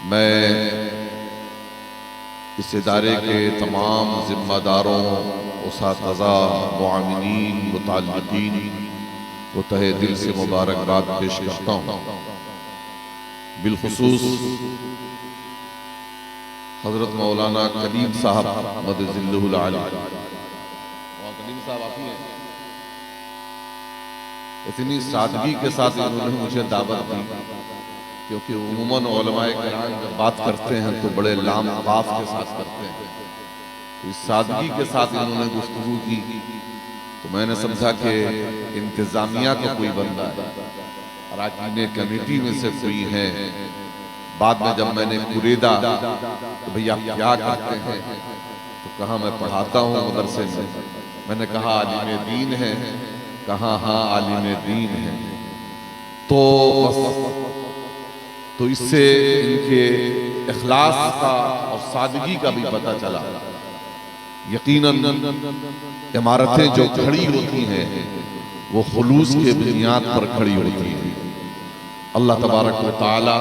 मैं इस इदारे के तमाम जिम्मेदारों, उसातिज़ा, मुआमिनीन, मुताल्लिकीन को तहे दिल से मुबारकबाद पेश करता हूँ। बिलखुसूस हजरत मौलाना कलीम साहब मदजिल्लुहुल आली, कलीम साहब आप ही हैं। इतनी सादगी के साथ इन्होंने मुझे दावत दी, क्योंकि उम्मन उलमाए किराम जब बात करते हैं तो बड़े लाम काफ के साथ करते हैं। इस सादगी के साथ इन्होंने गुफ्तगू की तो मैंने समझा कि इंतजामिया का कोई बंदा है, अराकीन कमेटी में से कोई है। बाद में जब मैंने कुरेदा तो भैया क्या करते हैं, तो कहा मैं पढ़ाता हूँ मदरसे में। मैंने कहा आलिम दीन है, कहा हाँ आलिम दीन है। तो इससे इनके इखलास का और सादगी का भी पता चला। यकीनन इमारतें जो खड़ी होती हैं वो खुलूस के बुनियाद पर खड़ी होती हैं। अल्लाह तबारक व तआला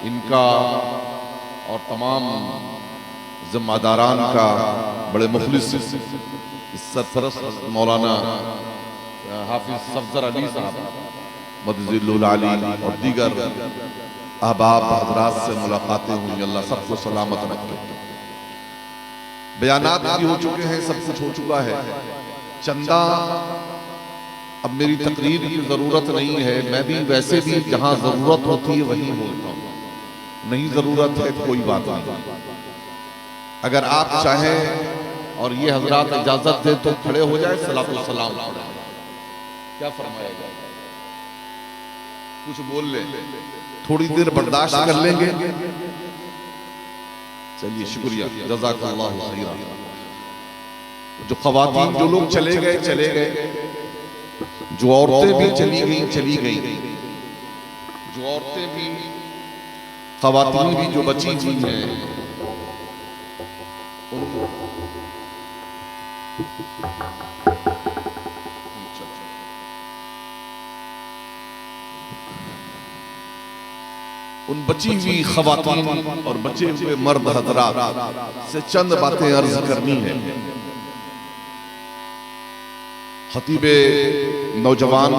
इनका और तमाम जिम्मेदारान का बड़े मुखलिस सरपरस्त मौलाना हाफिज सफदर अली साहब मदजिल्लुहुल आली और दीगर अहबाब हज़रात से मुलाकातें हुई। अल्लाह सबको सलामत रखे। बयानात भी हो चुके हैं, सब कुछ हो चुका है। चंदा अब मेरी तकरीर की जरूरत नहीं है। मैं भी वैसे भी जहां जरूरत होती है वहीं बोलता हूँ, नहीं जरूरत है कोई बात नहीं। अगर आप चाहें और ये हजरात इजाजत दे तो खड़े हो जाए, सलातो सलाम क्या फरमाएगा, कुछ बोल ले, थोड़ी देर बर्दाश्त कर लेंगे। चलिए शुक्रिया, जज़ाकल्लाहु खैरा। जो ख़वातीन जो लोग चले गए, जो औरतें भी चली गई, जो औरतें भी ख़वातीन भी जो बची हुई हैं, उन बची हुई ख़वातीन और बचे हुए मर्द हज़रात से चंद बातें अर्ज करनी है। खतीबे नौजवान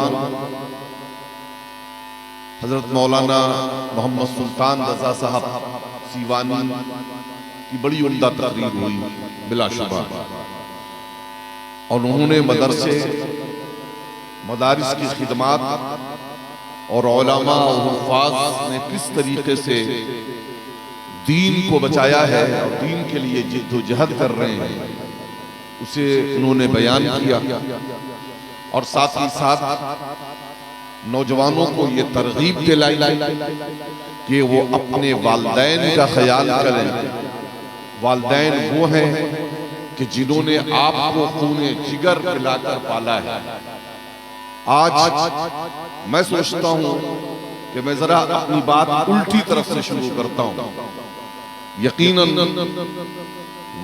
हजरत मौलाना मोहम्मद सुल्तान रज़ा साहब सीवानी की बड़ी उम्दा तकरीर हुई बिलाशुबा, और उन्होंने मदरसे मदारिस की खिदमात और उलमा और हुफ़ाज़ ने किस तरीके से दीन को बचाया है और दीन के लिए जिद्दोजहद कर रहे हैं, उसे उन्होंने बयान किया। और साथ ही साथ नौजवानों को ये तरगीब दिलाई कि वो अपने वालिदैन का ख्याल करें। वालिदैन वो हैं कि जिन्होंने आपको खूने जिगर पिलाकर पाला है। आज मैं सोचता हूं कि मैं जरा अपनी बात उल्टी तरफ से शुरू करता हूं। यकीनन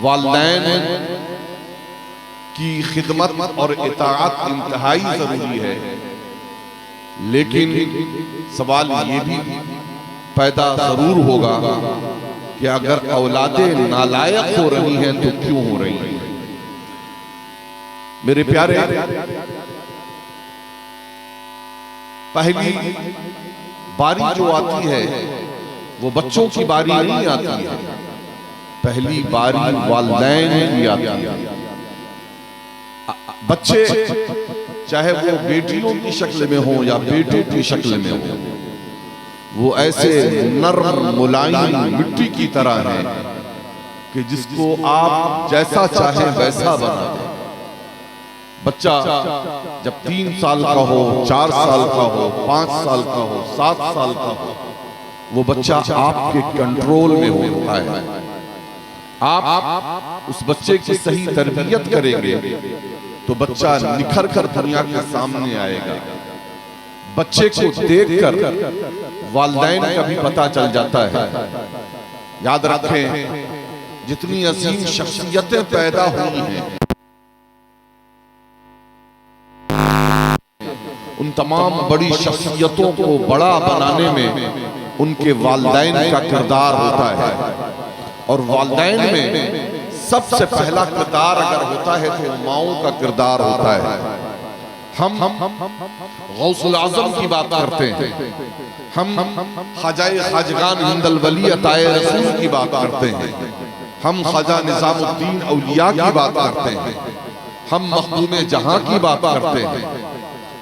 वालिदैन की खिदमत और इताअत इंतहाई जरूरी है, लेकिन सवाल ये भी पैदा जरूर होगा कि अगर औलादें नालायक हो रही हैं तो क्यों हो रही हैं। मेरे प्यारे, पहली बारी जो आती है वो बच्चों की बारी नहीं आती है, पहली बारी वालिदैन की आती है। बच्चे चाहे वो बेटियों की शक्ल में हो या बेटों की शक्ल में हो, वो ऐसे नर्म मुलायम मिट्टी की तरह है कि जिसको आप जैसा चाहे वैसा बना दे। बच्चा जब 3 साल का हो, 4 साल का हो, 5 साल का हो, 7 साल का हो, वो बच्चा आपके कंट्रोल में होता है। आप उस बच्चे की सही तरबियत करेंगे तो बच्चा निखर कर दुनिया के सामने आएगा। बच्चे को देखकर वालिदैन का भी पता चल जाता है। याद रखें, जितनी अजीम शख्सियतें पैदा हुई हैं, उन तमाम बड़ी शख्सियतों को बड़ा बनाने में उनके वालिदैन का किरदार होता है। और वालिदैन में सबसे पहला किरदार अगर होता है तो माओं का किरदार होता है। हम गौसुल आजम की बात करते हैं, हम ख्वाजाए खाजगान हिंदल वली अताए रसूल की बात करते हैं, हम ख्वाजा निजामुद्दीन औलिया की बात करते हैं, हम मखदूम जहां की बात करते हैं,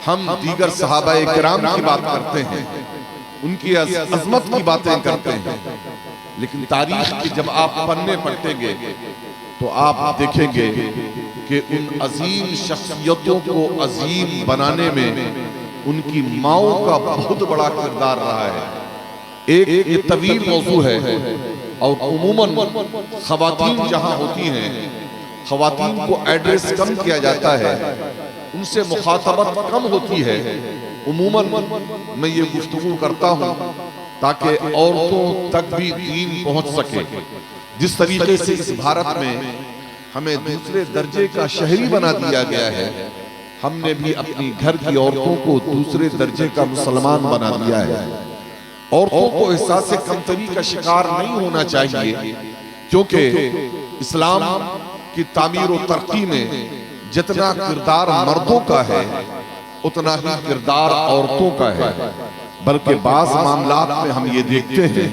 हम दीगर सहाबाए किराम की बात करते हैं, उनकी अजमत की बातें करते हैं। लेकिन तारीख की जब आप पन्ने पलटेंगे तो आप देखेंगे कि उन अजीम शख्सियतों को अजीम बनाने में उनकी माओं का बहुत बड़ा किरदार रहा है। एक ये तवील मौजू है और उमूमन खवातीन जहां होती हैं, खवातीन को एड्रेस कम किया जाता है, उनसे मुखातबत कम होती है। उमूमन मैं ये गुफ्तगू करता हूँ ताकि औरतों तक भी दीन पहुंच सके। जिस तरीके से इस भारत में हमें दूसरे दर्जे का शहरी बना दिया गया है, हमने भी अपनी घर की औरतों को दूसरे दर्जे का मुसलमान बना दिया है। औरतों को एहसास कमतरी का शिकार नहीं होना चाहिए, क्योंकि इस्लाम की तामीर और तरक्की में जितना किरदार मर्दों का है उतना ही किरदार औरतों का है। बल्कि बाज़ मामलात में हम ये देखते हैं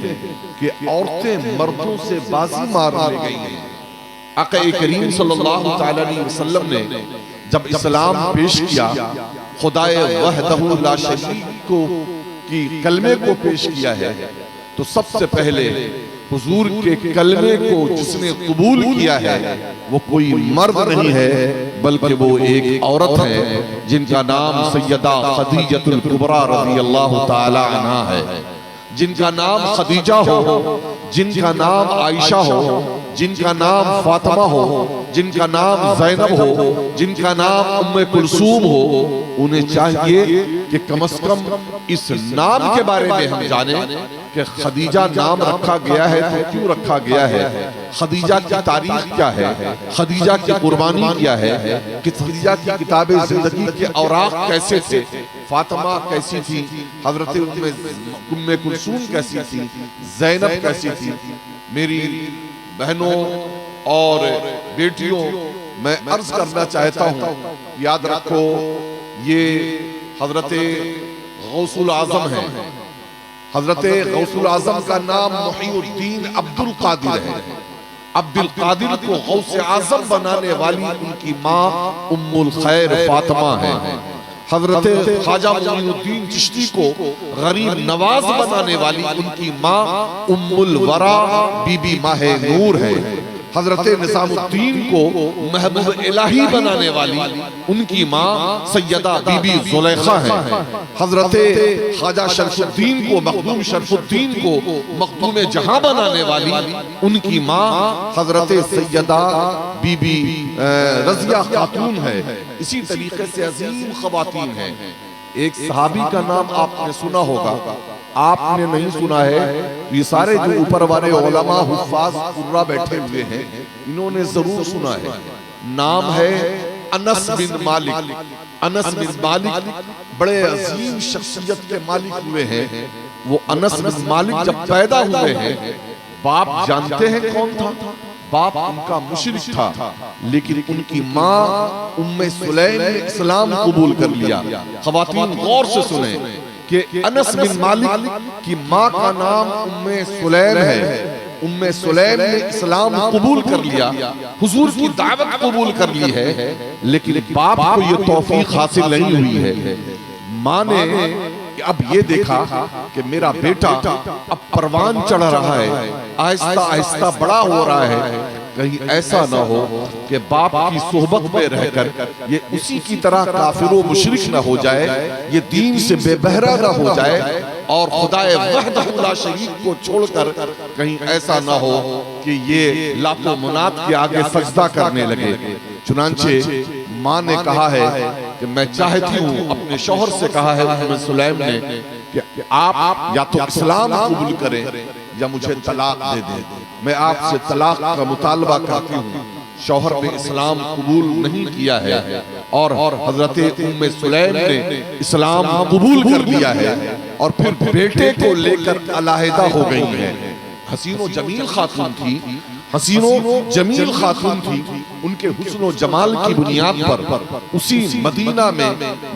कि औरतें मर्दों से बाजी मार ले गई हैं। आका करीम सल्लल्लाहु अलैहि वसल्लम ने जब इस्लाम पेश किया, खुदाए वहदहु ला शरीक को की कलमे को पेश किया है, तो सबसे पहले हुजूर के कलमे को जिसने कबूल किया है वो कोई मर्द नहीं है, बल्कि वो एक औरत है जिनका नाम सैयदा खदीजतुल कुबरा रज़ियल्लाहु ताला अन्हा है। जिनका नाम खदीजा हो, जिनका नाम आयशा हो, जिनका नाम फातिमा हो, जिनका नाम ज़ैनब हो, जिनका नाम उम्मे कुलसूम हो, उन्हें चाहिए कि कम से कम इस नाम के बारे में हम जाने कि खदीजा नाम रखा गया है तो क्यों रखा गया है, खदीजा की तारीख क्या है, खदीजा की कुर्बानी क्या है, कि खदीजा की किताबे जिंदगी के औराक कैसे थे, फातिमा कैसी थी, हजरत उम्मे कुलसूम कैसी थी, ज़ैनब कैसी थी। मेरी बहनों और बेटियों, मैं अर्ज करना चाहता हूँ, याद रखो ये हजरत गौसुल आजम है। हजरत गौसुल आजम का नाम मुहीउद्दीन अब्दुल कादिर है। अब्दुल कादिर को गौसे आजम बनाने वाली उनकी माँ उम्मुल खैर फातिमा है। हजरत ख्वाजा मुईनुद्दीन चिश्ती को गरीब नवाज बनाने वाली उनकी माँ उम्मुल वरा बीबी माहे नूर है। हजरत निजामुद्दीन को महबूब इलाही बनाने वाली उनकी माँ सैयदा बीबी जुलेखा है। हजरत ख्वाजा शरफुद्दीन को मखदूम शरफुद्दीन को मखदूम जहां बनाने वाली उनकी माँ हजरत सैयदा बीबी रजिया खातून है। इसी तरीके से अजीम खवातीन है। एक सहाबी का नाम आपने सुना होगा, आपने नहीं सुना है, ये सारे जो ऊपर वाले उलमा हुफ्फाज कुर्रा बैठे हुए हैं इन्होंने जरूर सुना है। नाम है अनस बिन मालिक। अनस बिन मालिक बड़े अजीम शख्सियत के मालिक हुए हैं। वो अनस बिन मालिक जब पैदा हुए हैं, बाप जानते हैं कौन था? बाप उनका मुशरिक था, लेकिन उनकी माँ उम्मे सुलैम ने इस्लाम कबूल कर लिया। खवातीन गौर से सुने कि अनस बिन मालिक की माँ का नाम उम्मे सुलैम है। उम्मे सुलैम ने इस्लाम कबूल कर लिया, हुजूर की दावत कबूल कर ली है, लेकिन बाप को ये तौफीक हासिल नहीं हुई है। माँ ने अब ये देखा कि मेरा बेटा अब परवान चढ़ रहा है, आहिस्ता आहिस्ता बड़ा हो रहा है, कहीं ऐसा ना हो कि बाप की सोहबत में रहकर ये उसी की तरह काफिर मुशरिक ना हो जाए, ये दीन से बेबहरा ना हो जाए और खुदाए वहदहु ला शरीक को छोड़कर कहीं ऐसा ना हो कि ये लातो मुनात के आगे सजदा करने लगे। चुनांचे माँ ने कहा है कि मैं चाहती हूँ, अपने शौहर से कहा है उम्मे सुलैम ने कि आप या तो इस्लाम कबूल करें या मुझे तलाक दे दें। मैं आपसे तलाक का मुतालबा करती हूँ। शौहर ने इस्लाम कबूल नहीं किया है और हजरत उम्मे सुलैम ने इस्लाम कबूल कर लिया है और फिर बेटे को लेकर अलहदा हो गई हैं। हसीनो जमील खातून थी, हसीनो जमील खातून थी, उनके हुस्न और जमाल की बुनियाद पर उसी मदीना में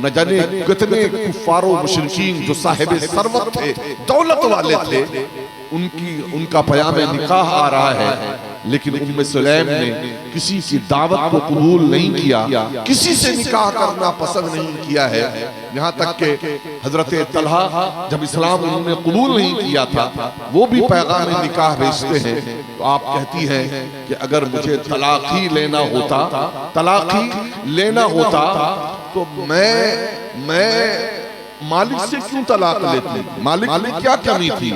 न जाने कितने कुफ्फारो मुशरिकीन जो साहिब सरवत थे, दौलत वाले थे, उनका पयाम निकाह आ रहा है, लेकिन उम्मे सुलैम ने किसी की दावत को कबूल नहीं किया, किसी से निकाह करना पसंद नहीं किया है। यहाँ तक के हजरत तलहा जब इस्लाम उन्होंने कबूल नहीं किया था, वो भी पैगाम निकाह भेजते हैं। तो आप कहती हैं कि अगर मुझे तलाक ही लेना होता तो मैं मालिक से क्यों तलाक लेती? मालिक में क्या कमी थी?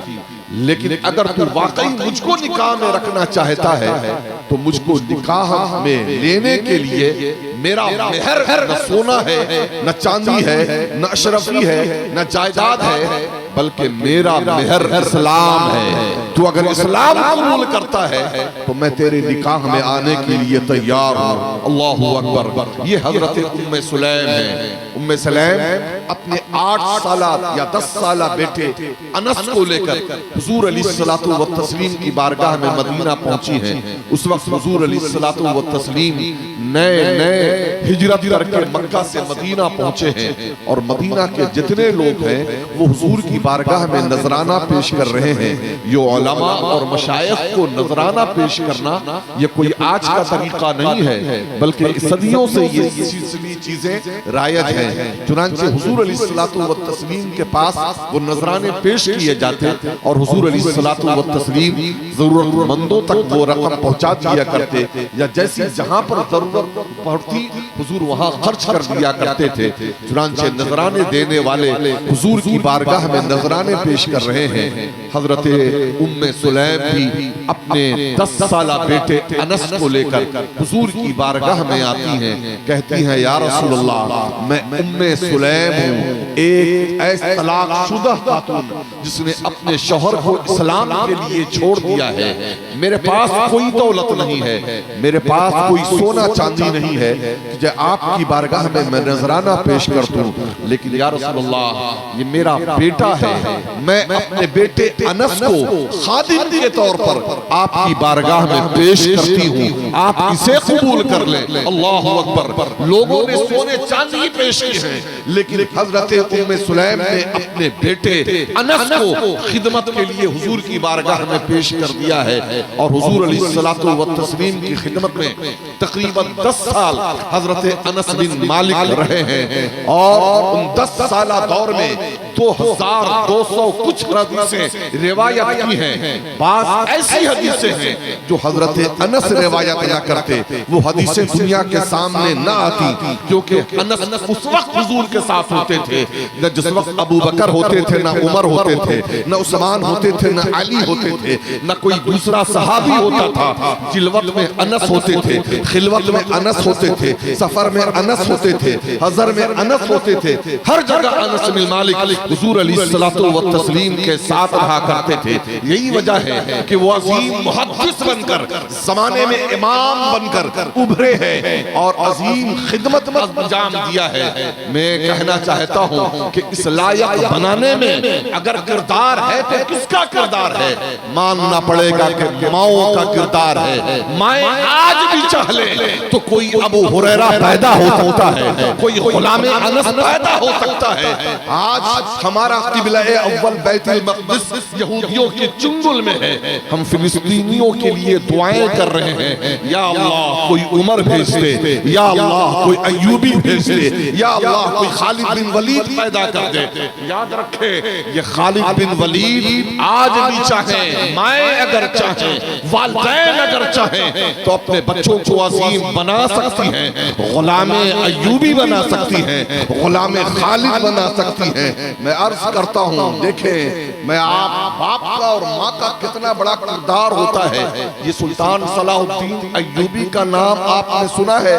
लेकिन अगर तू वाकई मुझको निकाह में रखना चाहता है तो मुझको निकाह में लेने के लिए मेरा मेहर न सोना है, न चांदी है, न अशरफी है, न जायदाद है, बल्कि मेरा मेहर इस्लाम है। तू अगर इस्लाम कबूल करता है तो मैं तेरे निकाह में आने के लिए तैयार हूँ। अल्लाहु अकबर। ये हजरत उम्मे सुलैम है। उम्मे सुलैम अपने 8 साल या 10 साल बेटे अनस को लेकर हुजूर अलैहिस्सलातु व तस्लीम की बारगाह में मदीना पहुंची हैं। उस वक्त हुजूर अलैहिस्सलातु व तस्लीम नए हिजरत करके मक्का से मदीना पहुंचे हैं, और मदीना के जितने लोग हैं वो हुजूर की बारगाह में नजराना पेश कर रहे हैं। ये उलमा और मशाइख को नजराना पेश करना ये कोई आज का तरीका नहीं है, बल्कि सदियों से ये सिलसिली चीजें रायज हैं। चुनांचे हुजूर अलैहिस्सलातु व तस्लीम के पास वो नजराने पेश किए जाते और हुजूर अलैहिस्सलातु व तस्लीम जरूरतमंदों तक वो रकम पहुंचा दिया करते, या जैसी जहां पर जरूरत पड़ती हुजूर वहां खर्च कर दिया करते थे। चुनांचे नजराने देने वाले हुजूर की बारगाह में नजराने पेश कर रहे हैं। हजरत उम्मे सुलैम भी अपने 10 साल बेटे अनस को लेकर हुजूर की बारगाह में आती हैं, कहती हैं या रसूल अल्लाह, मैं उम्मे सुलैम हूँ, एक ऐसा तलाकशुदा खातून जिसने अपने शौहर को इस्लाम के लिए छोड़ दिया है। मेरे पास कोई दौलत नहीं है, मेरे पास कोई सोना चांदी नहीं है कि आपकी बारगाह में मैं नजराना पेश कर दूं, लेकिन या रसूल अल्लाह ये मेरा बेटा है, मैं अपने बेटे अनस को खादिम के तौर पर आपकी बारगाह में पेश करती हूँ, आप इसे कबूल कर लें। अल्लाहु अकबर। लोगों ने सोने चांदी पेश की है, लेकिन हजरत उम्मे सुलैम ने अपने बेटे अनस को खिदमत के लिए हुजूर की बारगाह में पेश कर दिया है, और हुजूर अलैहिस्सलातु व तस्लीम की खिदमत में तकरीबन 10 साल हजरत अनस बिन मालिक रहे हैं, और उन 10 साल दौर में 2200 कुछ हदीसें रिवायत की हैं। बात ऐसी हदीसें हैं जो हजरत अनस रिवायत न करते, वो हदीसें दुनिया के सामने न आती, क्योंकि अनस उस वक्त हुजूर के साथ होते थे न जिस वक्त अबू बकर होते थे, न उमर होते थे, न उस्मान होते थे, न अली होते थे, न कोई दूसरा सहाबी होता था। जिलवत में अनस होते थे, खिलवत में अनस होते थे, सफर में अनस होते थे, हजर में अनस होते थे, हर जगह अनस बिन मालिक हुजूर अलैहिस्सलातु व तस्लीम के साथ रहा करते थे। यही वजह है कि वो अजीम मुहद्दिस बनकर जमाने में इमाम बनकर उभरे हैं और अजीम खिदमत में अंजाम दिया है। मैं कहना चाहता हूँ कि इस लायक बनाने में अगर किरदार है तो किसका किरदार है? मानना पड़ेगा कि माओ का किरदार है। माए आज भी चाह ले तो कोई अबू हुरैरा पैदा हो सकता है, कोई गुलाम अनस पैदा हो सकता है। आज हमारा किबला अव्वल बैतुल मक़दिस यहूदियों के चुंगल में है। हम फिलिस्तीनियों के लिए दुआएं कर रहे हैं, या अल्लाह कोई उमर भेज दे, या अल्लाह कोई अय्यूबी भेज दे, या अल्लाह कोई खालिद बिन वलीद पैदा कर दे। याद रखे ये खालिद बिन वलीद आज भी चाहे, माए अगर चाहे, वालिदैन अगर चाहे तो अपने बच्चों को अजीम बना सकती हैं, गुलाम अय्यूबी बना सकती हैं, गुलाम खालिद बना सकती हैं। मैं अर्ज करता हूँ, देखें मैं आप बाप का और माँ का कितना बड़ा किरदार होता है। ये सुल्तान सलाहुद्दीन अय्यूबी का नाम आपने सुना है,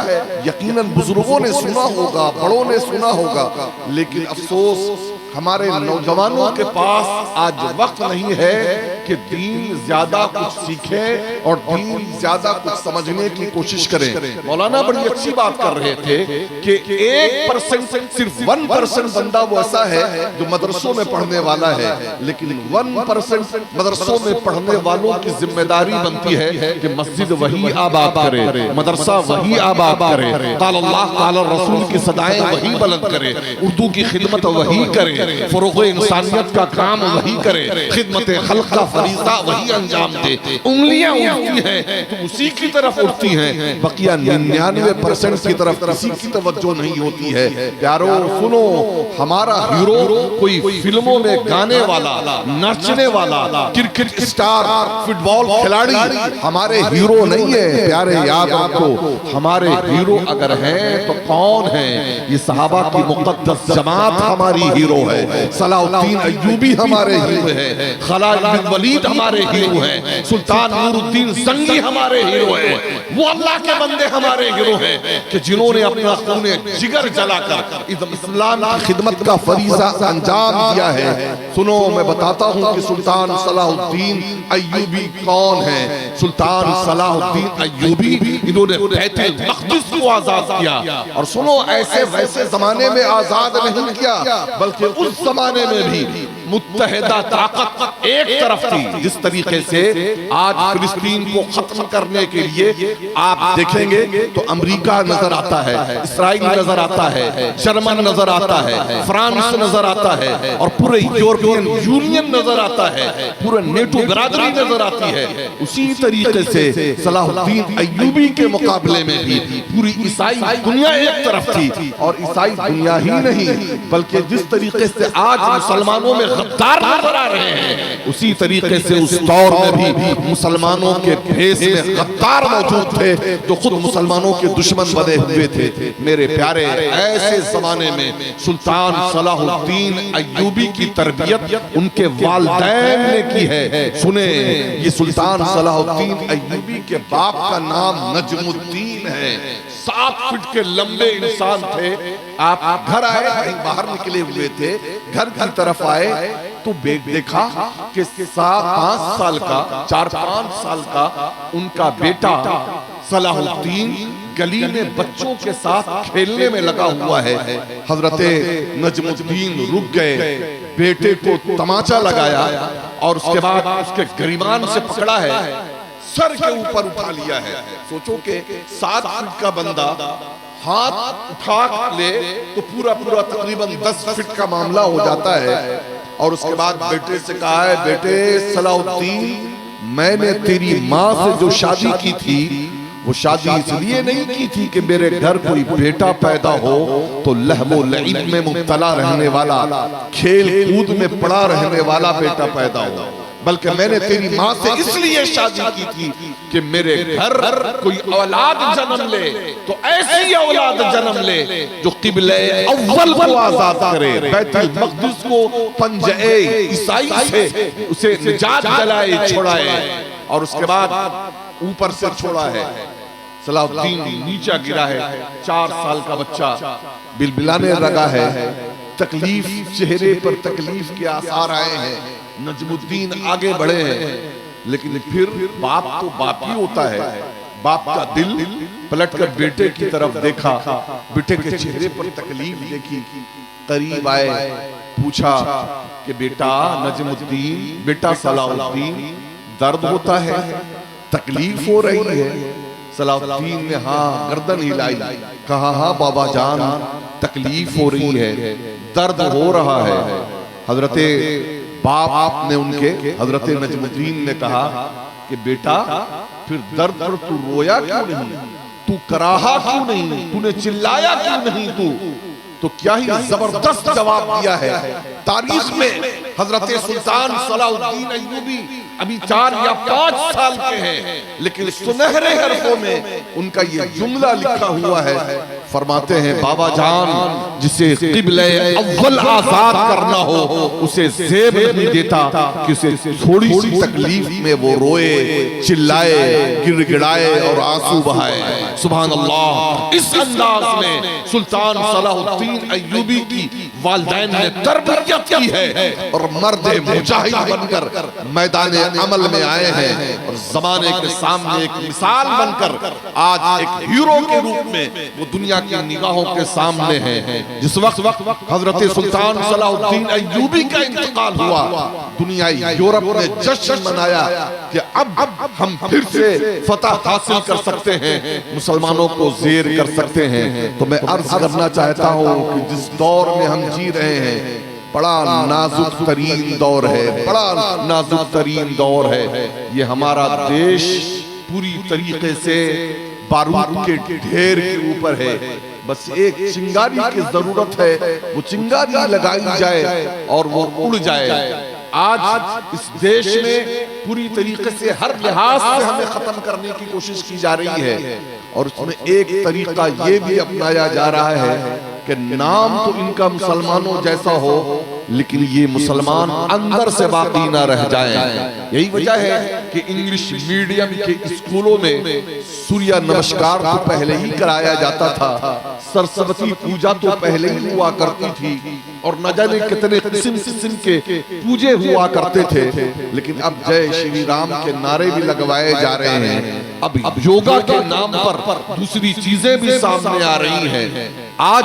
यकीनन बुजुर्गों ने सुना होगा, बड़ों ने सुना होगा, लेकिन अफसोस हमारे नौजवानों के पास आज वक्त नहीं है कि दीन ज्यादा कुछ सीखें और दीन ज्यादा कुछ समझने की कोशिश करें। मौलाना बड़ी अच्छी बात कर रहे थे कि 1% सिर्फ 1% बंदा वो ऐसा है जो मदरसों में पढ़ने वाला है, लेकिन 1% मदरसों में पढ़ने वालों की जिम्मेदारी बनती है कि मस्जिद वही आबाद करे, मदरसा वही आबाद करे, काल अल्लाह काल रसूल की सदाएं वही बुलंद करे, उर्दू की खिदमत वही करे, फरोग़ इंसानियत का काम वही करे, खिदमत खल्क़ का फरीज़ा वही अंजाम दे। उंगलियां उठती हैं तो उसी की तरफ उठती हैं, बकिया 99% की तरफ किसी की तवज्जो नहीं होती है। प्यारो सुनो, हमारा हीरो कोई फिल्मों में गाने वाला, नाचने वाला, क्रिकेट स्टार, फुटबॉल खिलाड़ी हमारे हीरो नहीं है। प्यारे याद रखो, हमारे हीरो अगर हैं तो कौन है? ये सहाबा की मुक़द्दस जमात हमारी हीरो है, सलाहुद्दीन अय्यूबी हमारे हीरो है, खालिद बिन वलीद हमारे हीरो है, सुल्तान नूरुद्दीन ज़ंगी हमारे हीरो है। वो अल्लाह के बंदे हमारे हीरो हैं कि जिन्होंने अपना खूने जिगर जलाकर इस्लाम की खिदमत का फरीज़ा अंजाम दिया है। सुनो, मैं बताता हूँ कि सुल्तान सलाहुद्दीन अय्यूबी कौन है। सुल्तान सलाहुद्दीन अय्यूबी इन्होंने बैतुल मक़दिस को आजाद किया, और सुनो ऐसे वैसे जमाने में आजाद नहीं किया, बल्कि उस जमाने में भी मुत्तहिदा ताकत एक तरफ थी। जिस तरीके से आज फिलिस्तीन को खत्म करने के लिए आप देखेंगे तो अमेरिका नजर आता है, इसराइल नजर आता है, जर्मन नजर आता है, फ्रांस नजर आता है, और पूरे यूरोपियन यूनियन नजर आता है, पूरे नेटो बिरादरी नजर आती है। उसी तरीके से सलाहुद्दीन अय्यूबी के मुकाबले में भी पूरी ईसाई दुनिया एक तरफ थी, और ईसाई दुनिया ही नहीं बल्कि जिस तरीके से आज मुसलमानों में गद्दार नजर आ रहे हैं, उसी तरीके से उस दौर में भी मुसलमानों के भेष में गद्दार मौजूद थे जो खुद मुसलमानों के दुश्मन बने हुए थे। मेरे प्यारे, ऐसे जमाने में सुल्तान सलाहुद्दीन अय्यूबी की तरबियत उनके वालिदैन ने की है। सुने, ये सुल्तान सलाहुद्दीन अय्यूबी के बाप का नाम नजमुद्दीन है। 7 फीट के लंबे इंसान थे। आप घर आए, कहीं बाहर निकले हुए थे, घर की तरफ आए तो देखा कि 4-5 साल का उनका बेटा सलाहुद्दीन गली में बच्चों के साथ खेलने में लगा हुआ है। हजरते नजमुद्दीन रुक गए, बेटे को तमाचा लगाया और उसके बाद उसके गरिबान से पकड़ा है, सर के ऊपर उठा लिया है। सोचो कि 7 फीट का बंदा हाथ उठा ले तो पूरा तकरीबन 10 फीट का मामला हो जाता है। और उसके बाद बेटे से कहा है, बेटे सलाहुद्दीन, मैंने तेरी माँ से जो शादी की थी वो शादी इसलिए नहीं की थी कि मेरे घर कोई बेटा पैदा हो तो लहबो लईब में मुब्तला रहने वाला, खेल कूद में पड़ा रहने वाला बेटा पैदा हो, बल्कि मैंने तेरी माँ से इसलिए शादी की थी कि मेरे घर कोई औलाद जन्म ले तो ऐसी औलाद जन्म ले जो क़िबले अव्वल को आजाद करे, बैतुल मक़दिस को पंजे ईसाई से उसे निजात दिलाए, छुड़ाए, और उसके बाद ऊपर से छोड़ा है। सलाहुद्दीन नीचा गिरा है, 4 साल का बच्चा बिलबिलाने लगा है, तकलीफ, चेहरे पर तकलीफ के आसार आए हैं। नजमुद्दीन आगे बढ़े हैं, लेकिन फिर बाप तो बाप ही होता है। बाप का दिल पलटकर बेटे की तरफ देखा, बेटे के चेहरे पर तकलीफ देखी, करीब आए, पूछा कि बेटा नजमुद्दीन, बेटा सलाहुद्दीन, दर्द होता है, तकलीफ हो रही है? सलाहुद्दीन ने हाँ गर्दन हिलाई, कहा हाँ बाबा जान, तकलीफ हो रही है, दर्द हो रहा है। हजरते बाप ने उनके हजरते नजमुद्दीन ने कहा कि बेटा फिर दर्द पर तू रोया क्यों नहीं, तू कराहा क्यों नहीं, तूने चिल्लाया क्यों नहीं? तू तो क्या ही जबरदस्त जवाब दिया है। तारीख में हजरत सुल्तान सलाहुद्दीन अय्यूबी अभी 4 या 5 साल के हैं, लेकिन सुनहरे हरफों में उनका ये जुमला लिखा हुआ है। फरमाते हैं बाबा जान जिसे क़िबले अव्वल आजाद करना हो उसे ज़ेब नहीं देता कि उसे थोड़ी सी तकलीफ में वो रोए, चिल्लाए, गिड़गिड़ाए और आंसू बहाए। सुभान अल्लाह। इस अंदाज में सुल्तान सलाहुद्दीन अय्यूबी की वालिदैन ने तरबियत की है और मर्द मुजाहिद बनकर मैदान अमल में आए हैं और जमाने के सामने एक मिसाल बनकर आज एक हीरो के रूप में वो दुनिया की निगाहों के सामने है। जिस वक्त हजरत सुल्तान सलाहुद्दीन अय्यूबी का इंतकाल हुआ, दुनिया यूरोप ने जश्न मनाया कि अब हम फिर से फतह हासिल कर सकते हैं, मुसलमानों को ज़ेर कर सकते हैं। तो मैं अर्ज करना चाहता हूँ कि जिस दौर में हम जी रहे हैं बड़ा नाजुक तरीन दौर है, बड़ा नाजुक तरीन दौर है। ये हमारा देश पूरी तरीके से बारूद के ढेर के ऊपर है। बस एक चिंगारी की जरूरत है, वो चिंगारी लगाई जाए और वो उड़ जाए। आज इस देश में पूरी तरीके से हर लिहाज से हमें खत्म करने की कोशिश की जा रही है और उसमें एक तरीका ये भी अपनाया जा रहा है कि नाम तो इनका मुसलमानों जैसा हो लेकिन ये मुसलमान अंदर से बाकी ना रह जाएं। यही वजह है कि इंग्लिश मीडियम के स्कूलों में सूर्य नमस्कार तो पहले ही कराया जाता था, सरस्वती पूजा तो पहले ही हुआ करती थी और न जाने कितने किस्म के पूजे हुआ करते थे, लेकिन अब जय श्री राम के नारे भी लगवाए जा रहे हैं। अब योगा के नाम पर दूसरी चीजें भी सामने आ रही हैं। आज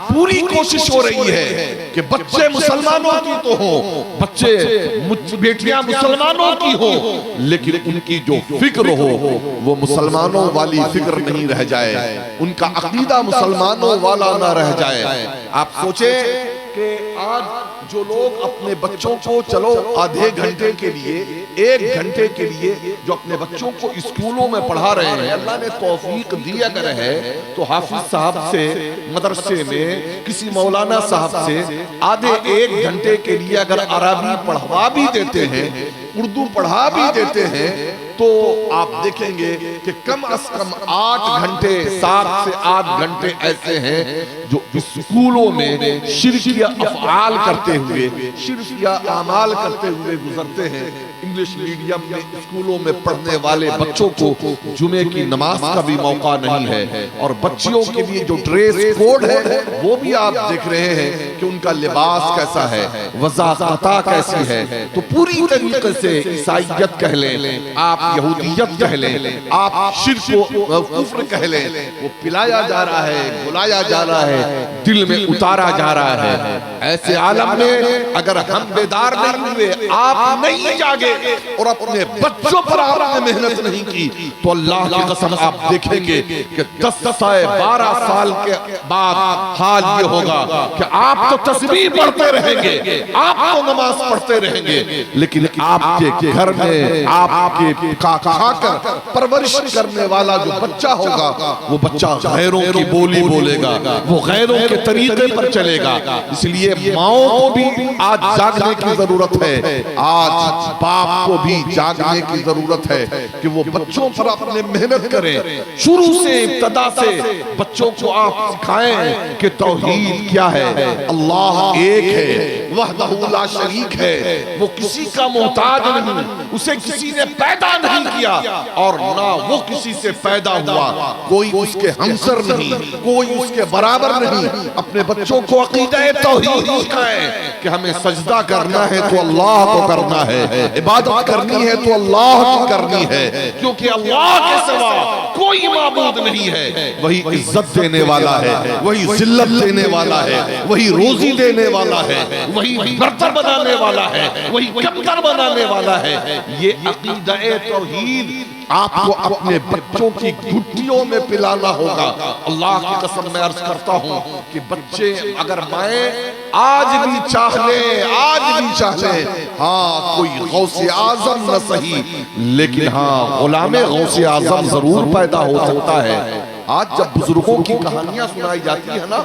पूरी कोशिश हो रही है कि बच्चे मुसलमानों की तो हो, बच्चे बेटियां मुसलमानों की हो, लेकिन उनकी जो फिक्र हो वो मुसलमानों वाली फिक्र नहीं रह जाए, उनका अकीदा मुसलमानों वाला ना रह जाए। आप सोचे कि आज जो लोग अपने बच्चों को चलो आधे घंटे के लिए, 1 घंटे के लिए जो अपने बच्चों को स्कूलों में पढ़ा रहे हैं, अल्लाह ने तौफीक दी अगर है तो हाफिज साहब से मदरसे में किसी मौलाना साहब से आधे 1 घंटे के लिए अगर अरबी पढ़वा भी देते हैं, उर्दू पढ़ा भी देते हैं, तो आप देखेंगे कि कम से कम 8 घंटे 7 से 8 घंटे ऐसे हैं जो स्कूलों में शिर्किया अफ़आल करते हुए, शिर्किया अमाल करते हुए गुजरते हैं। इंग्लिश मीडियम में स्कूलों में पढ़ने वाले बच्चों को जुमे की नमाज का भी मौका नहीं है और बच्चियों के लिए जो ड्रेस कोड है वो भी आप देख रहे हैं कि उनका लिबास कैसा है, वज़ाक़ता कैसी है। तो पूरी तरीके से ईसाईयत कह लें, आप यहूदियत कह लें, आप शिर्क व कुफ्र कह लें, वो पिलाया जा रहा है, बुलाया जा रहा है, दिल में उतारा जा रहा है। ऐसे आलम में अगर हम बेदार नहीं हुए, आप नहीं जागे और अपने बच्चों पर आपने मेहनत नहीं की, तो अल्लाह की कसम आप देखेंगे कि 10 से 12 साल के बाद हाल ये होगा कि आप तो तस्बीह पढ़ते रहेंगे, आप तो नमाज पढ़ते रहेंगे, लेकिन आपके घर में आपके खाकर परवरिश करने वाला जो बच्चा होगा वो बच्चा गैरों की बोली बोलेगा, वो गैरों के तरीके पर चलेगा। इसलिए माओ को भी आज जागने की जरूरत है, आज बाप को भी जागने की जरूरत है कि वो बच्चों पर अपने मेहनत करें। शुरू से इब्तदा से बच्चों को आप सिखाएं कि तौहीद क्या है, अल्लाह एक है, वहदहू ला शरीक है, वो किसी का मोहताज नहीं, उसे किसी ने पैदा नहीं किया और ना वो किसी से पैदा हुआ, कोई उसके हमसर नहीं, कोई उसके बराबर नहीं। अपने बच्चों को अकीदा तौहीद सिखाएं कि हमें सजदा करना है तो अल्लाह को करना है, इबादत करनी है तो अल्लाह की करनी है, क्योंकि अल्लाह के सिवा कोई माबूद नहीं है। वही इज्जत देने वाला है, वही जिल्लत देने वाला है, वही रोजी देने वाला है, वही बर्तर बनाने वाला है, वही कमतर बनाने वाला है। ये अकीदा तौहीद आपको अपने बच्चों की घुट्टियों में पिलाना होगा। अल्लाह की कसम मैं अर्ज करता हूँ कि बच्चे अगर माए आज भी चाह ले, आज भी चाह ले, हाँ कोई गौसे आजम न सही, लेकिन हाँ गुलामे गौसे आजम जरूर पैदा हो सकता है। आज जब बुजुर्गों की कहानियां सुनाई जाती है ना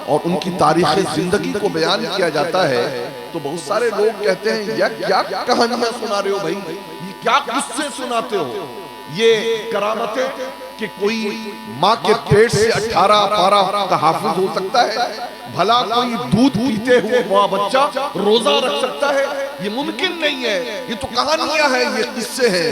और उनकी तारीख़ जिंदगी को बयान किया जाता है तो बहुत सारे लोग कहते हैं यार क्या कहानियां सुना रहे हो भाई, ये क्या किससे सुनाते हो, ये करामतें कि कोई माँ के पेट से 18 12 का हाफिज हो सकता है, भला कोई दूध पीते हुए वह बच्चा रोजा रख सकता है, ये मुमकिन नहीं है, ये तो कहानियां हैं, ये किस्से हैं।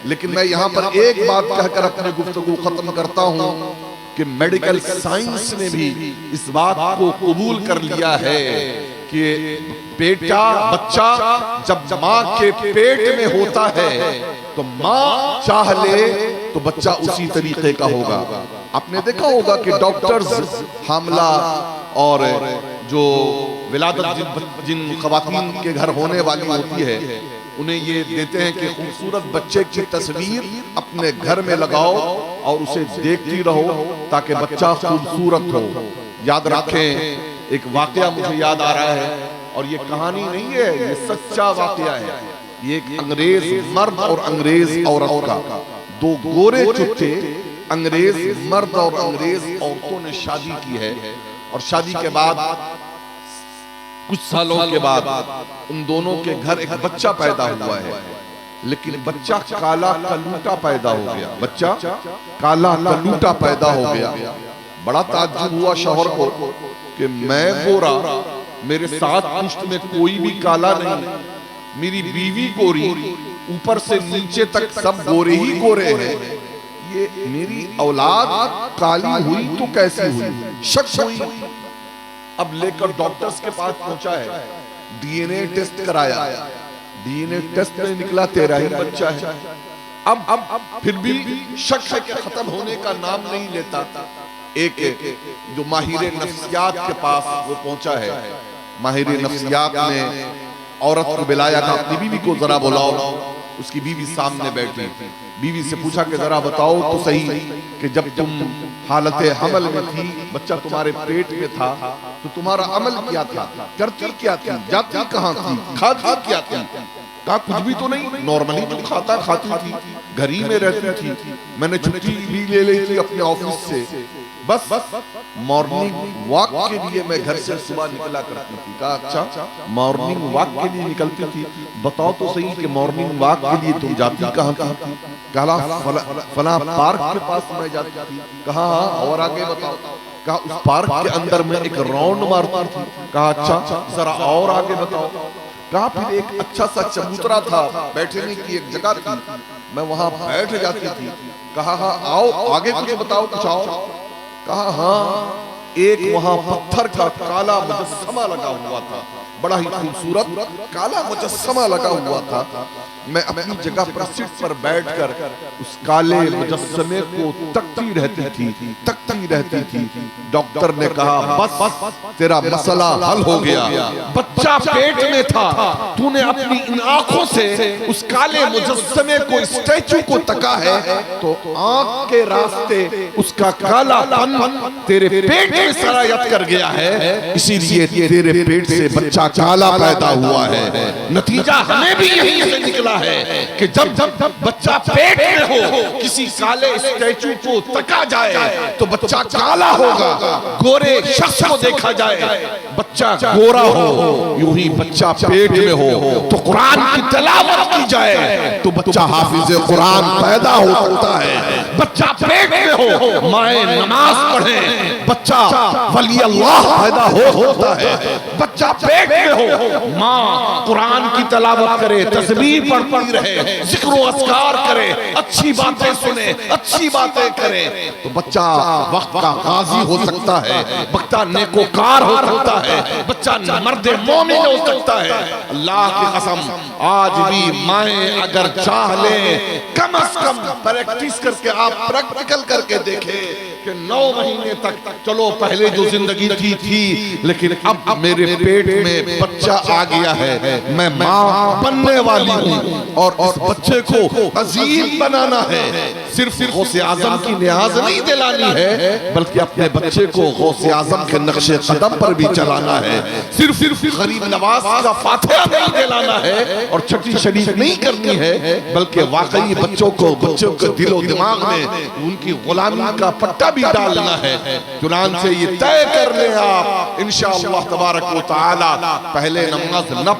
लेकिन मैं यहाँ पर एक बात कहकर अपनी गुफ्तगू खत्म करता हूँ कि मेडिकल साइंस ने भी इस बात को कबूल कर लिया है कि बच्चा जब माँ के पेट में होता है तो माँ चाह ले तो बच्चा उसी तरीके का होगा। आपने देखा होगा कि डॉक्टर्स हामला और जो विलादत जिन खवातीन के घर होने वाली होती है उन्हें ये देते हैं कि खूबसूरत बच्चे की तस्वीर अपने घर में लगाओ और उसे देखती रहो ताकि बच्चा खूबसूरत हो। याद रखें, एक वाकया मुझे याद आ रहा है और ये कहानी नहीं है, ये सच्चा वाकया है। ये एक अंग्रेज मर्द और अंग्रेज औरत का, दो गोरे चुट्टे अंग्रेज मर्द और अंग्रेज औरतों ने शादी की है और शादी के बाद कुछ सालों के बाद उन दोनों के घर एक बच्चा पैदा हुआ है, लेकिन बच्चा काला कलूटा पैदा हो गया, बच्चा काला कलूटा पैदा हो गया। बड़ा ताज्जुब हुआ शौहर को कि मैं गोरा, मेरे साथ पुश्त में कोई भी काला नहीं, मेरी बीवी गोरी, ऊपर से नीचे तक सब गोरे ही गोरे हैं, ये मेरी औलाद काली हुई तो कैसे हुई? शक हुई। अब लेकर डॉक्टर्स के पास पहुंचा है, डीएनए टेस्ट कराया, डीएनए टेस्ट में निकला तेरा ही बच्चा है। अब फिर भी शक है कि खत्म होने का नाम नहीं लेता। एक जो माहिर नफ्सियात के पास वो पहुंचा है, माहिर नफ्सियात ने औरत को बुलाया था, अपनी बीवी को जरा बुलाओ। उसकी बीवी सामने बैठी, बीवी से पूछा कि जरा बताओ तो सही कि जब तुम हालत हमल में थी, बच्चा तुम्हारे पेट में था, तो तुम्हारा अमल क्या था, करती क्या थी, जाती कहाँ थी, खाती क्या थी? कहा कुछ भी तो नहीं, नॉर्मली जो खाता खाती थी, घर ही में रहती थी, मैंने छुट्टी भी ले ली थी अपने ऑफिस से, बस मॉर्निंग वॉक के लिए मैं घर से सुबह निकला करती थी। कहा अच्छा मॉर्निंग वॉक के लिए निकलती थी, बताओ तो सही कि मॉर्निंग वॉक के लिए तुम जाती कहाँ थी? कहा फला पार्क के पास मैं जाती थी। कहा और आगे बताओ? कहा उस पार्क के अंदर मैं एक राउंड मारती थी। कहा अच्छा जरा और आगे बताओ? कहा फिर एक अच्छा सा चबूतरा था, बैठने की एक जगह थी, मैं वहां बैठ जाती थी। कहा हाँ आओ आगे कुछ बताओ, कुछ आओ? कहा हाँ एक वहां पत्थर का काला मुजस्समा लगा हुआ था, बड़ा ही खूबसूरत काला मुजस्समा लगा हुआ था। मैं अपनी जगह पर सीट पर बैठकर उस काले मुजस्समे को तकती रहती थी। डॉक्टर ने कहा बस तेरा मसला हल हो गया, बच्चा पेट में था, तूने अपनी इन आंखों से उस काले मुजस्समे को, स्टैचू को तका है तो आंख के रास्ते उसका कालापन तेरे पेट में सरायत कर गया है, इसीलिए तेरे पेट से बच्चा काला पैदा हुआ है। नतीजा हमें भी यही से निकला है कि जब बच्चा पेट में हो, किसी काले स्टैचू को तका जाए तो बच्चा काला होगा, गोरे शख्स को देखा जाए बच्चा गोरा हो, यूं ही बच्चा पेट में हो तो कुरान की तिलावत की जाए तो बच्चा हाफिज कुरान पैदा हो सकता है। बच्चा पेट में हो, माए नमाज पढ़े, बच्चा वली अल्लाह पैदा हो सकता है। बच्चा पेट में हो, माँ कुरान की तिलावत करे, तस्बीह पढ़ती रहे, जिक्र व अस्कार करे, अच्छी बातें सुने, अच्छी बातें करे तो बच्चा वक्त का गाजी हो सकता है, बच्चा नेकोकार हो सकता है, बच्चा मर्द मोमिन हो सकता है। अल्लाह की कसम आज भी माएं अगर चाह ले, कम से कम प्रैक्टिस करके, आप प्रैक्टिकल करके देखें कि 9 महीने तक चलो पहले जो जिंदगी थी लेकिन अब मेरे पेट में बच्चा आ गया है, मैं माँ बनने वाली हूँ और उस बच्चे को अजीम बनाना है। सिर्फ गौसे आजम की नियाज नहीं दिलानी है, बल्कि अपने बच्चे को गौसे आजम के नक्शे कदम पर भी चलाना है। सिर्फ गरीब नवाज का फातिहा नहीं दिलाना है और छठी शरीफ नहीं करनी है, बल्कि वाकई बच्चों के दिलो दिमाग में उनकी गुलामी का पट्टा पर्दा भी डालना है। चुनांचे ये तय कर लें आप इंशाअल्लाह तबारक व तआला। पहले नमाज न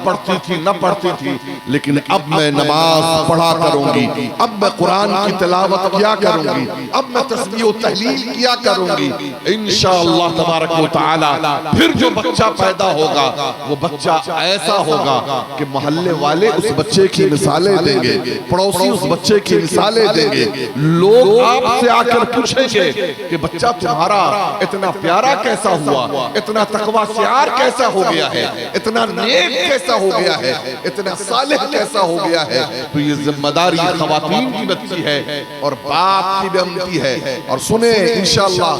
पढ़ती थी, लेकिन अब मैं नमाज पढ़ा करूंगी, अब मैं कुरान की तिलावत किया करूंगी, अब मैं तस्बीह व तहलील किया करूंगी इंशाअल्लाह तबारक व तआला। फिर जो बच्चा पैदा होगा वो बच्चा ऐसा होगा कि मोहल्ले वाले उस बच्चे की मिसालें देंगे, पड़ोसी उस बच्चे की मिसालें देंगे। लोग आपसे आकर पूछेंगे कि बच्चा तुम्हारा इतना प्यारा कैसा हुआ, इतना तकवा सियार कैसा हो गया है, इतना नेक कैसा हो गया है, इतना सालिह कैसा हो गया है। तो ये जिम्मेदारी खवातीन की बनती है और बाप की बनती है। और सुने इंशाअल्लाह,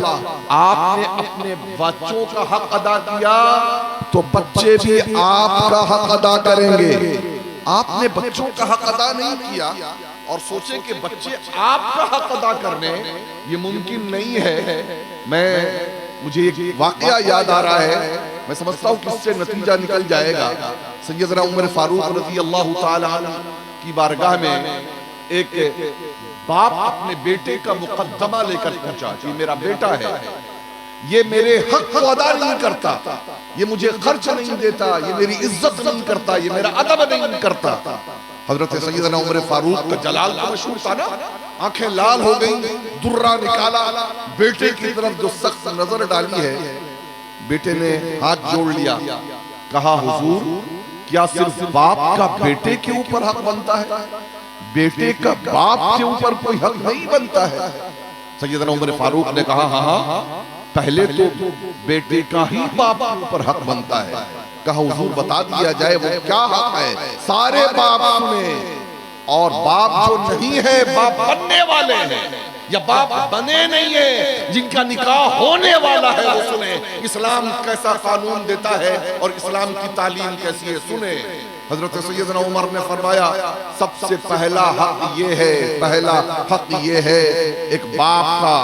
आपने अपने बच्चों का हक अदा किया तो बच्चे भी आपका हक अदा करेंगे। आपने बच्चों का हक अदा नहीं किया और सोचे कि बच्चे आपका हक अदा करने, ये मुमकिन नहीं है। मुझे एक वाकया याद आ रहा है, मैं समझता हूँ कि इससे नतीजा निकल जाएगा। सैयदना उमर फारूक रज़ी अल्लाह ताला अन्हु की बारगाह में एक बाप अपने बेटे का मुकद्दमा लेकर पहुंचा कि मेरा बेटा है, ये मेरे हक को अदा नहीं करता, ये मुझे खर्च नहीं देता, ये मेरी इज्जत नहीं करता, ये मेरा अदब नहीं करता। हजरत सैयदना उमर फारूक का जलाल तो मशहूर था ना, आंखें लाल हो गई, दुर्रा निकाला, बेटे की तरफ जो सख्त नजर डाली है, बेटे ने हाथ जोड़ लिया, कहा हुजूर क्या सिर्फ बाप का बेटे के ऊपर हक बनता है, बेटे का बाप के ऊपर कोई हक नहीं बनता है? सैयदना उमर फारूक ने कहा हाँ, पहले तो बेटे का ही बाप के ऊपर हक बनता है। कहा हुजूर बता दिया जाए वो क्या हक है। सारे बाप सुने, और बाप जो नहीं है, बाप बनने वाले हैं या बाप बने नहीं है, जिनका निकाह होने वाला है, वो सुने इस्लाम कैसा कानून देता है और इस्लाम की तालीम कैसी है। सुने हजरत सैयदना उमर ने फरमाया सबसे पहला हक ये है, पहला हक ये है एक बाप का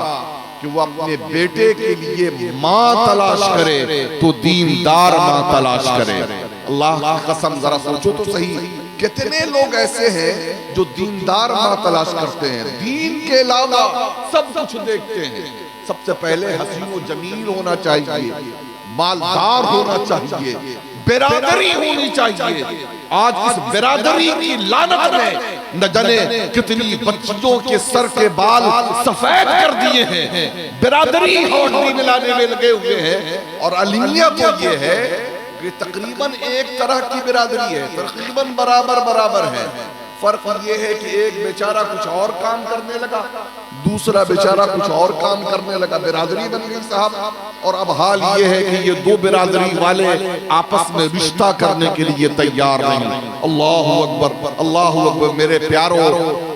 कि वो अपने बेटे के लिए माँ तलाश करे तो दीनदार माँ तलाश करे। अल्लाह की कसम जरा सोचो तो सही, कितने लोग ऐसे हैं जो दीनदार माँ तलाश करते हैं, दीन के अलावा सब कुछ देखते हैं। सबसे पहले हसीन व जमील होना चाहिए, मालदार होना चाहिए, बिरादरी होनी चाहिए। आज इस बिरादरी की लानत ने न जाने कितनी बच्चियों के सर के बाल सफेद कर दिए हैं। बिरादरी होटली मिलाने में लगे हुए हैं। और अलमिया तो ये है कि तकरीबन एक तरह की बिरादरी है, तकरीबन बराबर है। फर्क ये है कि एक बेचारा कुछ और काम करने लगा, दूसरा बेचारा कुछ और काम करने लगा, बिरादरी बन गई साहब। और अब हाल ये है कि ये दो बिरादरी वाले आपस में रिश्ता करने के लिए तैयार नहीं। अल्लाहु अकबर, अल्लाहु अकबर। मेरे प्यारों,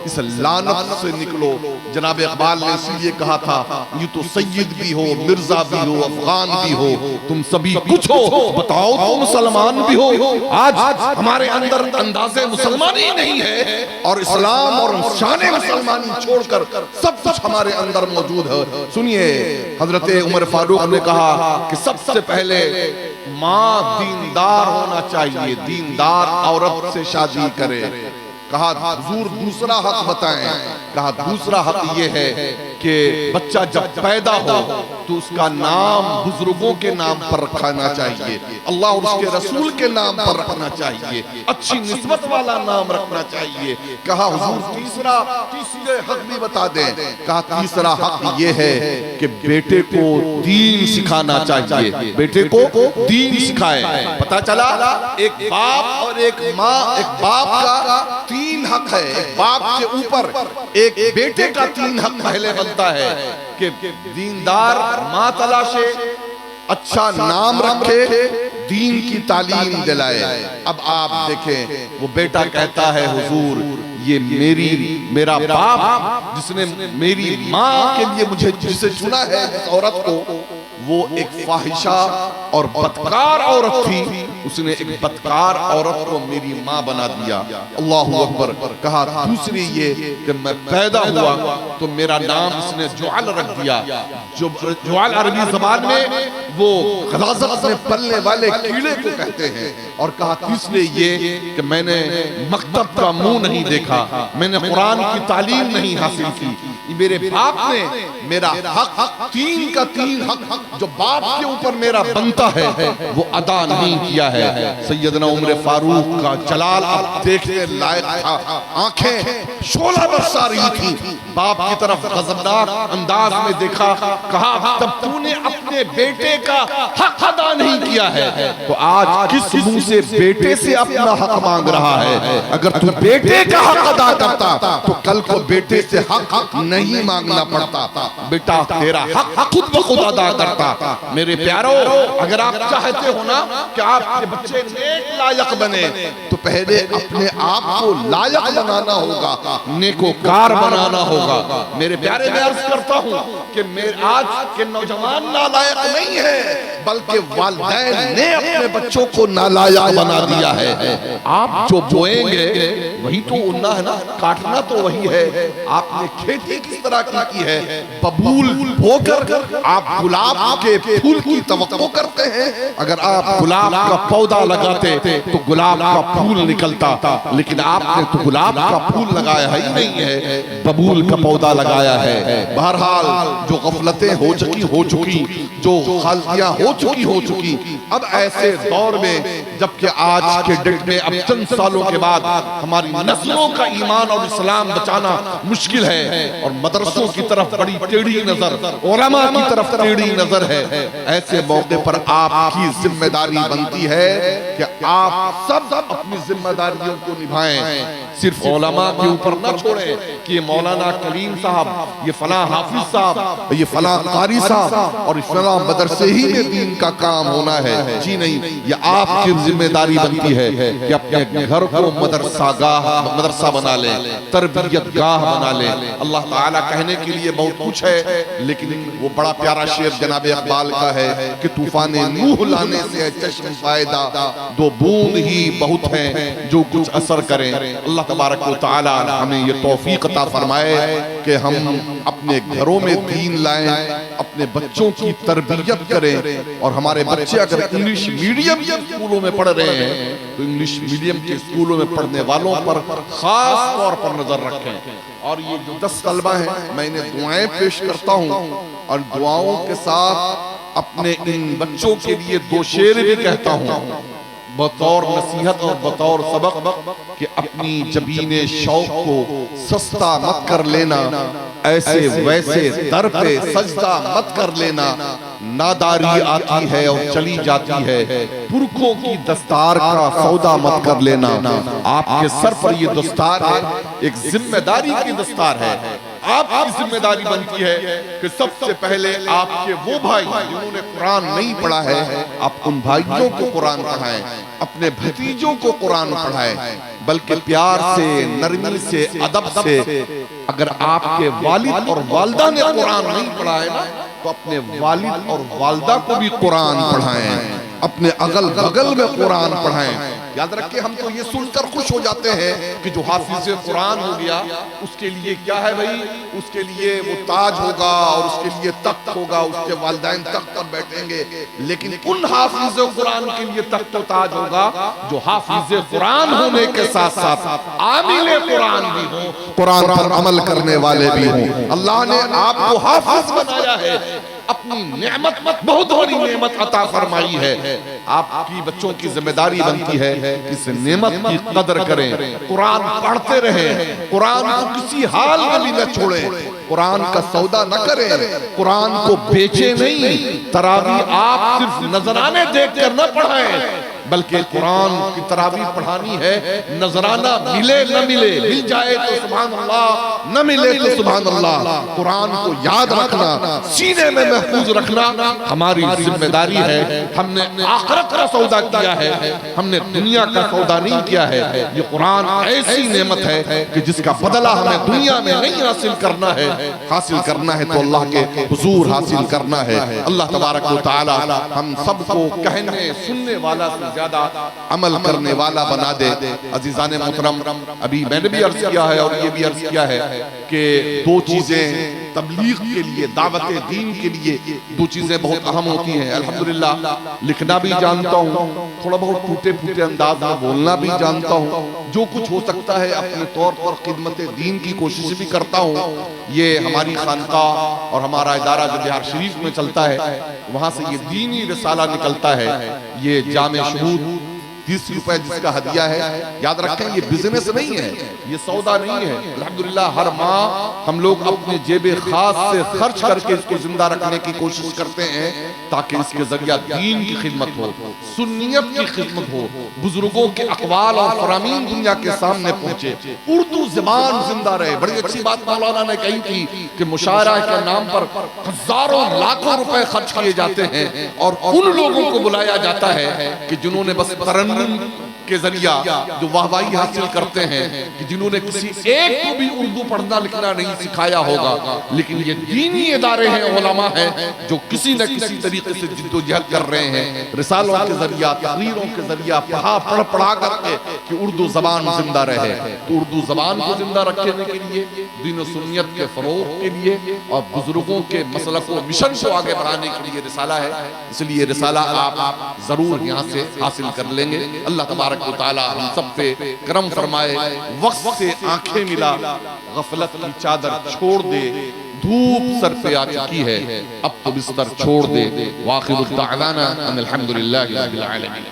इस लानत से निकलो। जनाब इकबाल ने इसलिए कहा था ये तो सैयद भी हो, मिर्जा भी हो, अफगान भी हो, तुम सभी कुछ हो, बताओ तुम मुसलमान भी हो। आज हमारे अंदर अंदाज़े मुसलमानी नहीं है और इस्लाम और शान मुसलमानी छोड़कर सब कुछ हमारे अंदर मौजूद है। सुनिए हजरत उमर फारूक ने कहा कि सबसे पहले माँ दीनदार होना चाहिए, दीनदार औरत से शादी करे। कहा हुजूर दूसरा हक बताएं। कहा दूसरा हक ये है कि बच्चा जब पैदा हो तो उसका नाम बुजुर्गों के नाम पर रखना चाहिए, अल्लाह और उसके रसूल के नाम पर रखना चाहिए, अच्छी निस्बत वाला नाम रखना चाहिए। कहा हुजूर तीसरे हक भी बता दें। कहा तीसरा हक ये है कि बेटे को दीन सिखाना चाहिए, बेटे को दीन सिखाए। पता चला एक बाप और एक माँ, एक बाप का तीन हक है, एक बाप के ऊपर एक बेटे का तीन हक पहले बनता है कि दीनदार माँ तलाशे, अच्छा नाम रखे, दीन की तालीम दिलाए। अब आप देखें वो बेटा कहता है हुजूर ये मेरा बाप जिसने मेरी माँ के लिए मुझे जिसे चुना है, जिस औरत को, वो एक फाहिशा और बदकार औरत थी, उसने एक बदकार औरत को मेरी माँ बना दिया। अल्लाहु अकबर। कहा दूसरी ये कि मैं पैदा हुआ तो मेरा नाम इसने जुआल रख दिया। जो जुआल अरबी ज़बान में वो गलाज़त में पलने वाले कीड़े को कहते हैं। और कहा तीसरे ये कि मैंने मकतब का मुंह नहीं देखा, मैंने कुरान की तालीम नहीं हासिल की, मेरे बाप ने मेरा हक, तीन का तीन हक जो बाप के ऊपर मेरा बनता है वो अदा नहीं किया है। सैयदना उमर फारूक का जलाल अब देखने लायक था। आंखें शोला बरसा रही थी। बाप की तरफ गजबनाक अंदाज में देखा, कहा तब तूने अपने बेटे का हक अदा नहीं किया है तो आज किस मुंह से बेटे से अपना हक मांग रहा है? अगर तू बेटे का हक अदा करता तो कल को बेटे से हक नहीं मांगना पड़ता। बेटा तेरा हक खुद ब खुद अदा करता। मेरे प्यारो, अगर आप चाहते हो ना कि आपके बच्चे नेक लायक बने तो पहले अपने आप को लायक बनाना होगा, नेकोकार बनाना होगा। मेरे प्यारे, मैं अर्ज करता हूँ कि मेरे आज के नौजवान नालायक नहीं है बल्कि वालिदैन ने अपने बच्चों को नालायक बना दिया है। आप जो बोएंगे वही तो उन्ना है ना, काटना तो वही है। आपने खेती किस तरह की है? बबूल बोकर आप गुलाब के फूल की तवक्को करते हैं। अगर आप गुलाब का पौधा लगाते तो गुलाब का फूल निकलता, लेकिन आपने तो गुलाब का फूल लगाया ही नहीं है, बबूल का पौधा लगाया है। बहरहाल जो गफलतें हो चुकी, जो गलतियां हो चुकी, अब ऐसे दौर में जबकि आज के डेट में अब चंद सालों के बाद हमारी नस्लों का ईमान और इस्लाम बचाना मुश्किल है और मदरसों की तरफ बड़ी टेढ़ी नजर, उलमा की तरफ टेढ़ी नजर है। ऐसे मौके पर आपकी जिम्मेदारी बनती है कि आप सब अपनी जिम्मेदारियों को निभाएं। सिर्फ उलमा के ऊपर न छोड़ें कि ये मौलाना कलीम साहब, ये फलां हाफिज साहब, ये फलां कारी साहब और फलां मदरसे ही में दीन का काम होना है। जी नहीं, ये आपकी जिम्मेदारी बनती है कि अपने घर को मदरसा बना ले, तरबियत गाह बना ले। अल्लाह ताला कहने के लिए बहुत कुछ है, लेकिन वो बड़ा प्यारा शेर जनाब इकबाल का है कि तूफाने नूह लाने से है चश्म फायदा, दो बूंद ही बहुत हैं जो कुछ असर करें। अल्लाह तबारक व तआला हमें ये तौफीक अता फरमाए कि हम अपने घरों में दीन लाएं, अपने बच्चों की तरबियत करें। और हमारे बच्चे अगर इंग्लिश मीडियम के स्कूलों में पढ़ रहे हैं तो इंग्लिश मीडियम के स्कूलों में पढ़ने वालों पर खास तौर पर नजर रखें। और ये जो 10 तलबा हैं, मैं इन्हें दुआएं पेश करता हूँ और दुआओं के साथ अपने इन बच्चों के लिए 2 शेर भी कहता हूँ बतौर नसीहत और बतौर सबक कि अपनी जबीने शौक को सस्ता मत कर लेना, ऐसे वैसे दर पे सजदा मत कर लेना। नादारी आती है और चली जाती है, पुरखों की दस्तार का सौदा मत कर लेना। आपके सर पर ये दस्तार है, एक जिम्मेदारी की दस्तार है। आपकी जिम्मेदारी बनती है कि सबसे पहले आपके वो भाई जिन्होंने कुरान नहीं पढ़ा है, आप उन भाइयों को कुरान पढ़ाएं, अपने भतीजों को कुरान पढ़ाएं, बल्कि प्यार से, नरमी से, अदब से। अगर आपके वालिद और वालदा ने कुरान नहीं पढ़ा है ना, तो अपने वालिद और वालदा को भी कुरान पढ़ाएं, अपने अगल बगल में कुरान पढ़ाएं। याद रखिए, हम तो ये सुनकर खुश हो जाते हैं कि जो हाफिज कुरान हो गया उसके लिए क्या है भाई, उसके लिए वो ताज होगा और उसके लिए तख्त होगा, उसके वालिदैन तख्त पर बैठेंगे। लेकिन उन हाफिज कुरान के लिए तख्त और ताज होगा जो हाफिज कुरान होने के साथ साथ आमिल कुरान भी हो, कुरान पर अमल करने वाले भी हों। अल्लाह ने आपको हाफिज बनाया है, अपनी नेमत बहुत बड़ी नेमत अता फरमाई है। आपकी बच्चों की जिम्मेदारी बनती है इस नेमत की कदर करें, कुरान पढ़ते रहें, कुरान को किसी हाल में भी न छोड़ें, कुरान का सौदा न करें, कुरान को बेचे नहीं। तरावी आप सिर्फ नजराने देखकर न पढ़ाएं, बल्कि कुरान की तरावी पढ़ानी है। नजराना मिले न मिले, मिल जाए तो सुभान अल्लाह, न मिले तो सुभान अल्लाह। कुरान को याद रखना, सीने में महफूज रखना हमारी जिम्मेदारी है। हमने आखिरत का सौदा किया है, हमने दुनिया का सौदा नहीं किया है। ये कुरान ऐसी नेमत है कि जिसका बदला हमें दुनिया में नहीं हासिल करना है, हासिल करना है तो अल्लाह के हुजूर हासिल करना है। अल्लाह तबारक व तआला हम सबको कहने सुनने वाला से ज्यादा अमल करने वाला बना दे। अजीजान मोहतरम, अभी मैंने भी अर्ज किया है और ये भी अर्ज किया है कि दो चीजें तबलीग के लिए, दावत दीन के लिए दो चीजें बहुत अहम होती हैं। अल्हम्दुलिल्लाह लिखना भी जानता हूँ, थोड़ा बहुत टूटे फूटे अंदाज में बोलना भी जानता हूँ, जो कुछ हो सकता है अपने तौर पर खिदमत दीन की कोशिश भी करता हूँ। ये हमारी खानकाह और हमारा इदारा जो बिहार शरीफ में चलता है, वहां से ये दीनी रिसाला निकलता है। ये जामे शहूद 30 रुपए जिसका हदिया है, याद रखें ये बिजनेस नहीं है, ये सौदा नहीं है। अल्हम्दुलिल्लाह हर माह हम लोग अपने जेबे खास से खर्च करके इसको जिंदा रखने की कोशिश करते हैं, ताकि इसके जरिया दीन की खिदमत हो, सुन्नियत की खिदमत हो, बुजुर्गों के अकवाल और फरामीन दुनिया के सामने पहुंचे, उर्दू जबान जिंदा रहे। बड़ी अच्छी बात मौलाना ने कही थी कि मुशायरा के नाम पर हजारों लाखों रुपए खर्च किए जाते हैं और उन लोगों को बुलाया जाता है कि जिन्होंने बस तरन्नुम के जरिया जो वाहवाही हासिल करते हैं, कि जिन्होंने किसी एक को भी उर्दू पढ़ना लिखना नहीं सिखाया होगा, लेकिन ये दीनी इदारे हैं, उलमा हैं, जो किसी न किसी तरीके से जिद्दोजहद कर रहे हैं, रिसालों के जरिया, तकरीरों के जरिया पढ़ा करके कि उर्दू जबान जिंदा रहे। तो उर्दू जबान को जिंदा रखने के लिए, दीन सुन्नियत के फरोग के लिए और बुजुर्गों के मसलक व मिशन को आगे बढ़ाने के लिए रिसाला है। इसलिए रिसाला आप जरूर यहाँ से हासिल कर लेंगे। अल्लाह तबारक व तआला हम सब पे करम फरमाए, वक्त से आंखें मिला, गफलत की चादर छोड़ दे, धूप सर पे आ चुकी है, अब तो बिस्तर छोड़ दे। वाखिरु दअवाना अनिल हम्दुलिल्लाहि रब्बिल आलमीन।